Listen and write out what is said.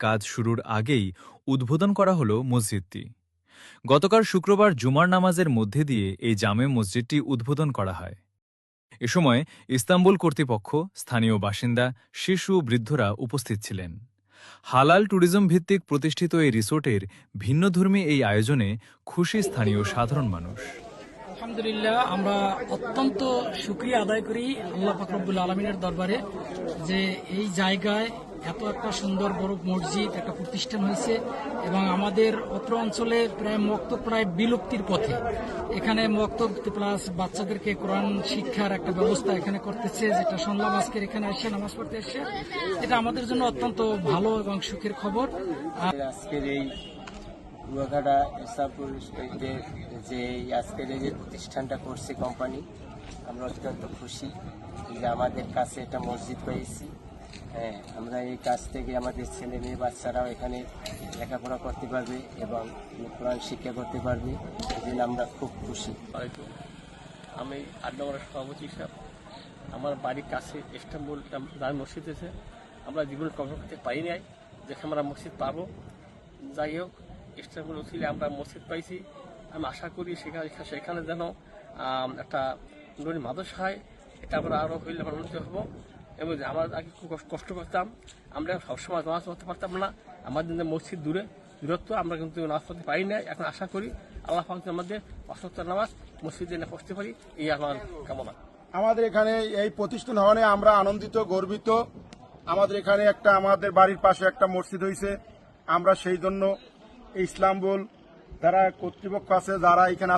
কাজ শুরুর আগেই উদ্বোধন করা হলো মসজিদটি। গতকাল শুক্রবার জুমার নামাজের মধ্যে দিয়ে এই জামে মসজিদটি উদ্বোধন করা হয়। এ সময় ইস্তাম্বুল কর্তৃপক্ষ, স্থানীয় বাসিন্দা, শিশু, বৃদ্ধরা উপস্থিত ছিলেন। হালাল ট্যুরিজম ভিত্তিক প্রতিষ্ঠিত এই রিসোর্টের ভিন্নধর্মী এই আয়োজনে খুশি স্থানীয় সাধারণ মানুষ। আলহামদুলিল্লাহ, আমরা অত্যন্ত শুকরিয়া আদায় করি আল্লাহ পাক রব্বুল আলমিনের দরবারে যে এই জায়গায় এত একটা সুন্দর বড় মসজিদ একটা প্রতিষ্ঠান হয়েছে এবং আমাদের অত্র অঞ্চলে মক্তব প্রায় বিলুপ্তির পথে। এখানে মক্তব প্লাস বাচ্চাদেরকে কোরআন শিক্ষার একটা ব্যবস্থা এখানে করতেছে, যেটা শুনলাম আজকের এখানে এসে নামাজ পড়তে এসে। এটা আমাদের জন্য অত্যন্ত ভালো এবং সুখের খবর। আজকের এই কুয়াকাটা ইস্তাম্বুল স্টেটে যে আজকের এই যে প্রতিষ্ঠানটা করছে কোম্পানি, আমরা অত্যন্ত খুশি যে আমাদের কাছে একটা মসজিদ পেয়েছি। হ্যাঁ, আমরা এই কাজ থেকে আমাদের ছেলে মেয়ে বাচ্চারাও এখানে লেখাপড়া করতে পারবে এবং কোরআন শিক্ষা করতে পারবে, এই জন্য আমরা খুব খুশি। আমি 8 নম্বরের সভাপতি হিসাব। আমার বাড়ির কাছে ইস্তাম্বুল জামে মসজিদ আছে। আমরা জীবনে কখনো করতে পারি নাই, দেখে আমরা মসজিদ পাবো। যাই হোক, ইস্তাম্বুল ছিল আমরা মসজিদ পাইছি। আমি আশা করি সেখানে যেন একটা নুরি মাদ্রাসা হয়, এটা আমরা আরও হইলে আমরা উন্নতি হবো। এবং আমরা আগে খুব কষ্ট করতাম, আমরা সবসময় নামাজ পড়তে পারতাম না, আমাদের মসজিদ দূরত্ব, আমরা কিন্তু নামাজ পড়তে পারি না। এখন আশা করি আল্লাহ পাক আমাদের 5 ওয়াক্ত নামাজ মসজিদে না পড়তে পারি, এই আমার কামনা। আমাদের এখানে এই প্রতিষ্ঠান হওয়ানে আমরা আনন্দিত, গর্বিত। আমাদের এখানে আমাদের বাড়ির পাশে একটা মসজিদ হয়েছে, আমরা সেই জন্য ইস্তাম্বুল যারা কর্তৃপক্ষ আছে, যারা এখানে আছে